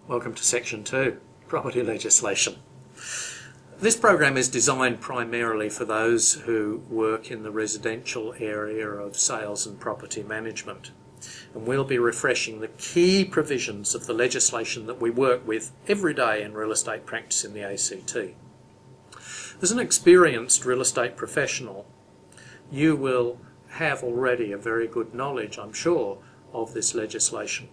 Welcome to Section 2, Property Legislation. This program is designed primarily for those who work in the residential area of sales and property management. And we'll be refreshing the key provisions of the legislation that we work with every day in real estate practice in the ACT. As an experienced real estate professional, you will have already a very good knowledge, I'm sure, of this legislation.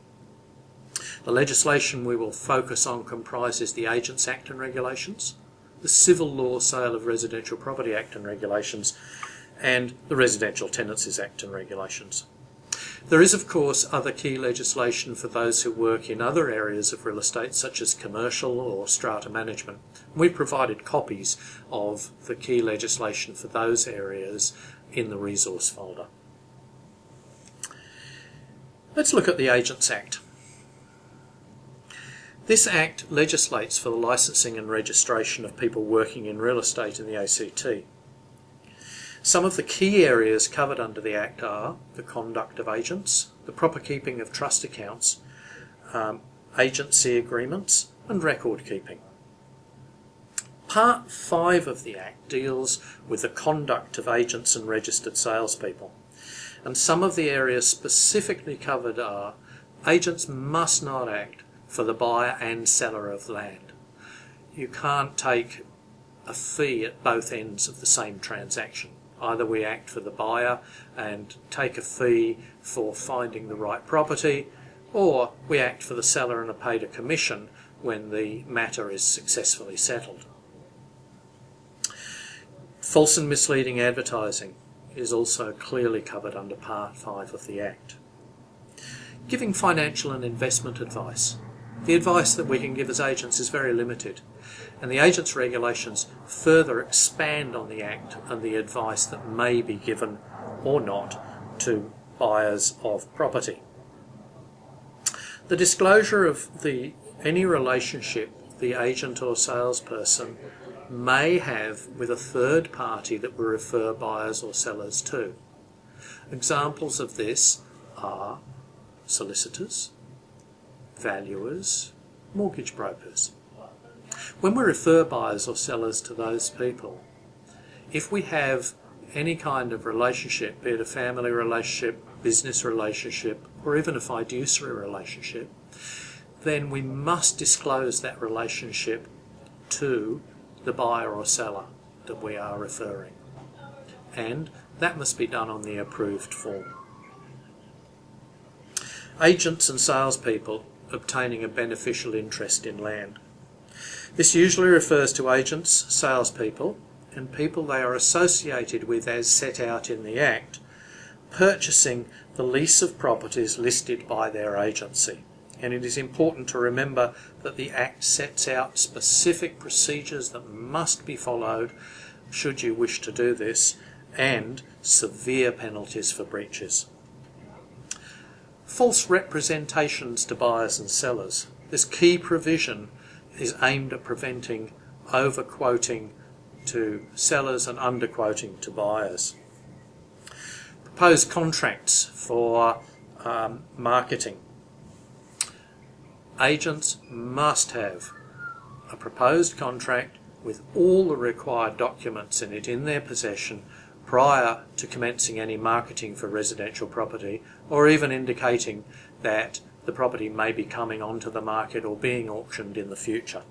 The legislation we will focus on comprises the Agents Act and Regulations, the Civil Law Sale of Residential Property Act and Regulations, and the Residential Tenancies Act and Regulations. There is, of course, other key legislation for those who work in other areas of real estate, such as commercial or strata management. We've provided copies of the key legislation for those areas in the resource folder. Let's look at the Agents Act. This Act legislates for the licensing and registration of people working in real estate in the ACT. Some of the key areas covered under the Act are the conduct of agents, the proper keeping of trust accounts, agency agreements, and record keeping. Part 5 of the Act deals with the conduct of agents and registered salespeople. And some of the areas specifically covered are: agents must not act for the buyer and seller of land. You can't take a fee at both ends of the same transaction. Either we act for the buyer and take a fee for finding the right property, or we act for the seller and are paid a commission when the matter is successfully settled. False and misleading advertising is also clearly covered under Part 5 of the Act. Giving financial and investment advice. The advice that we can give as agents is very limited, and the agents' regulations further expand on the Act and the advice that may be given or not to buyers of property. The disclosure of any relationship the agent or salesperson may have with a third party that we refer buyers or sellers to. Examples of this are solicitors, valuers, mortgage brokers. When we refer buyers or sellers to those people, if we have any kind of relationship, be it a family relationship, business relationship, or even a fiduciary relationship, then we must disclose that relationship to the buyer or seller that we are referring. And that must be done on the approved form. Agents and salespeople obtaining a beneficial interest in land. This usually refers to agents, salespeople, and people they are associated with as set out in the Act, purchasing the lease of properties listed by their agency. And it is important to remember that the Act sets out specific procedures that must be followed should you wish to do this, and severe penalties for breaches. False representations to buyers and sellers. This key provision is aimed at preventing overquoting to sellers and underquoting to buyers. Proposed contracts for marketing. Agents must have a proposed contract with all the required documents in it in their possession prior to commencing any marketing for residential property, or even indicating that the property may be coming onto the market or being auctioned in the future.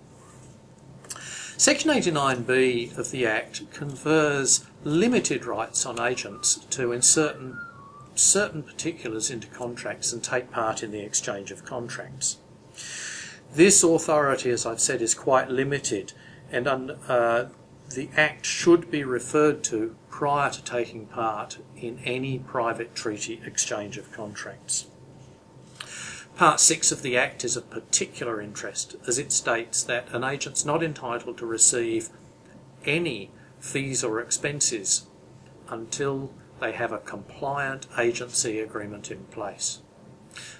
Section 89B of the Act confers limited rights on agents to insert certain particulars into contracts and take part in the exchange of contracts. This authority, as I've said, is quite limited, and the Act should be referred to prior to taking part in any private treaty exchange of contracts. Part 6 of the Act is of particular interest, as it states that an agent's not entitled to receive any fees or expenses until they have a compliant agency agreement in place.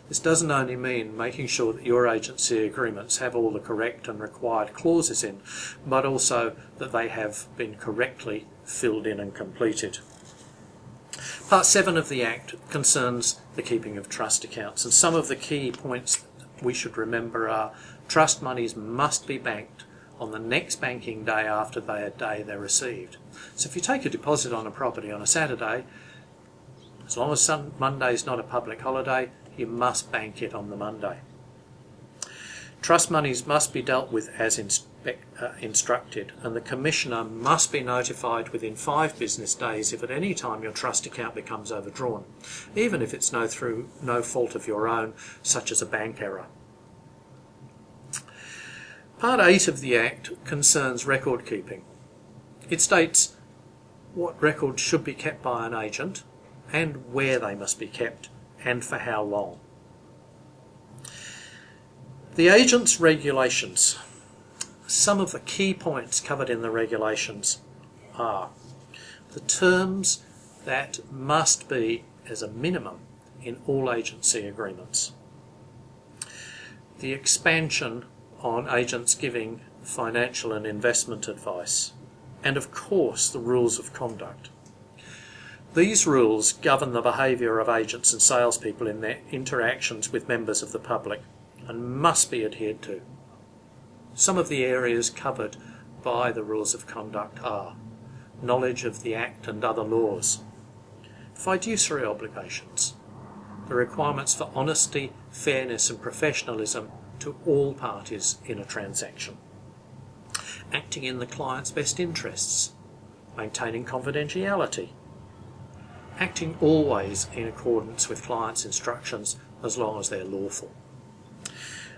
This doesn't only mean making sure that your agency agreements have all the correct and required clauses in, but also that they have been correctly filled in and completed. Part 7 of the Act concerns the keeping of trust accounts, and some of the key points we should remember are trust monies must be banked on the next banking day after the day they're received. So if you take a deposit on a property on a Saturday, as long as Monday is not a public holiday, you must bank it on the Monday. Trust monies must be dealt with as instructed, and the Commissioner must be notified within 5 business days if at any time your trust account becomes overdrawn, even if it's through no fault of your own, such as a bank error. Part 8 of the Act concerns record keeping. It states what records should be kept by an agent and where they must be kept and for how long. The agent's regulations. Some of the key points covered in the regulations are the terms that must be as a minimum in all agency agreements, the expansion on agents giving financial and investment advice, and of course the rules of conduct. These rules govern the behaviour of agents and salespeople in their interactions with members of the public and must be adhered to. Some of the areas covered by the rules of conduct are knowledge of the Act and other laws, fiduciary obligations, the requirements for honesty, fairness and professionalism to all parties in a transaction, acting in the client's best interests, maintaining confidentiality, acting always in accordance with client's instructions as long as they're lawful,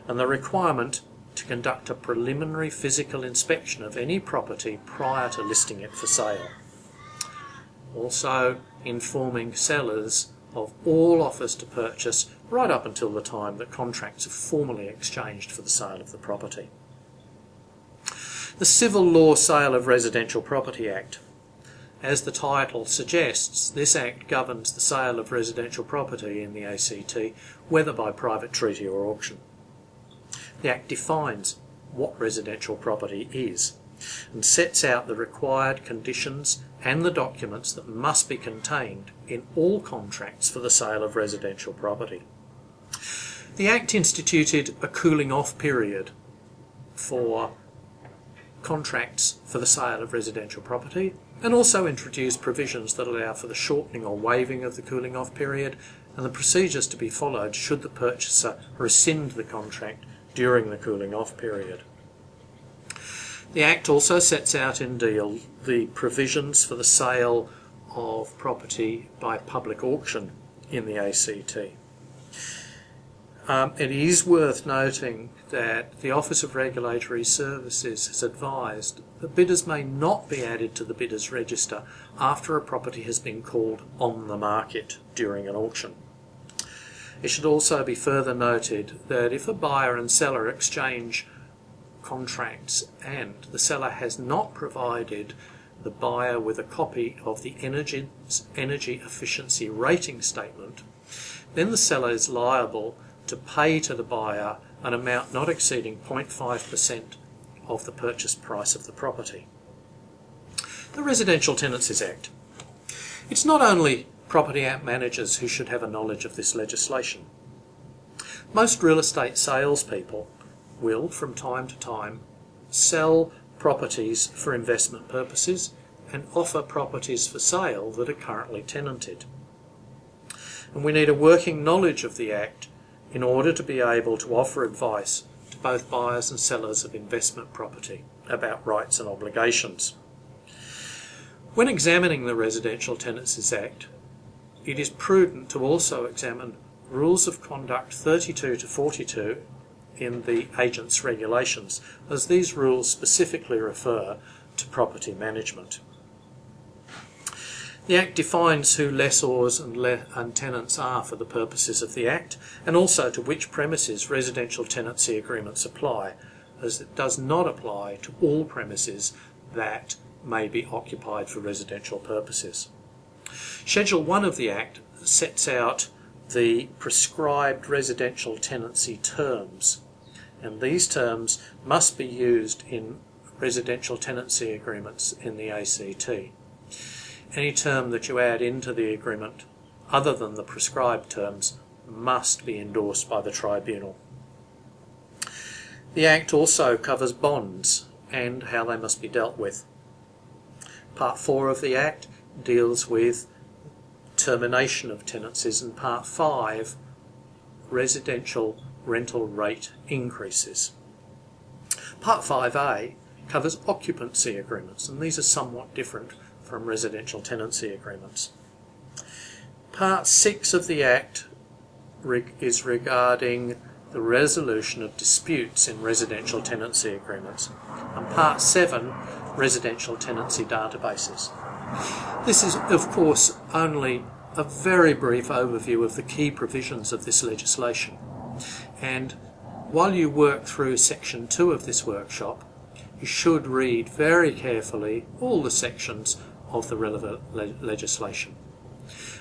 and the requirement to conduct a preliminary physical inspection of any property prior to listing it for sale. Also informing sellers of all offers to purchase right up until the time that contracts are formally exchanged for the sale of the property. The Civil Law Sale of Residential Property Act. As the title suggests, this Act governs the sale of residential property in the ACT, whether by private treaty or auction. The Act defines what residential property is and sets out the required conditions and the documents that must be contained in all contracts for the sale of residential property. The Act instituted a cooling off period for contracts for the sale of residential property and also introduced provisions that allow for the shortening or waiving of the cooling off period and the procedures to be followed should the purchaser rescind the contract during the cooling off period. The Act also sets out in deal the provisions for the sale of property by public auction in the ACT. It is worth noting that the Office of Regulatory Services has advised that bidders may not be added to the bidders register after a property has been called on the market during an auction. It should also be further noted that if a buyer and seller exchange contracts and the seller has not provided the buyer with a copy of the energy efficiency rating statement, then the seller is liable to pay to the buyer an amount not exceeding 0.5% of the purchase price of the property. The Residential Tenancies Act. It's not only Property Act managers who should have a knowledge of this legislation. Most real estate salespeople will, from time to time, sell properties for investment purposes and offer properties for sale that are currently tenanted. And we need a working knowledge of the Act in order to be able to offer advice to both buyers and sellers of investment property about rights and obligations. When examining the Residential Tenancies Act, it is prudent to also examine Rules of Conduct 32 to 42 in the agent's regulations, as these rules specifically refer to property management. The Act defines who lessors and tenants are for the purposes of the Act, and also to which premises residential tenancy agreements apply, as it does not apply to all premises that may be occupied for residential purposes. Schedule 1 of the Act sets out the prescribed residential tenancy terms, and these terms must be used in residential tenancy agreements in the ACT. Any term that you add into the agreement other than the prescribed terms must be endorsed by the tribunal. The Act also covers bonds and how they must be dealt with. Part 4 of the Act deals with termination of tenancies, and Part 5, residential rental rate increases. Part 5A covers occupancy agreements, and these are somewhat different from residential tenancy agreements. Part 6 of the Act is regarding the resolution of disputes in residential tenancy agreements, and Part 7, residential tenancy databases. This is, of course, only a very brief overview of the key provisions of this legislation, and while you work through Section 2 of this workshop, you should read very carefully all the sections of the relevant legislation.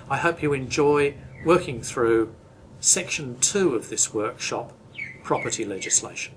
I hope you enjoy working through Section 2 of this workshop, property legislation.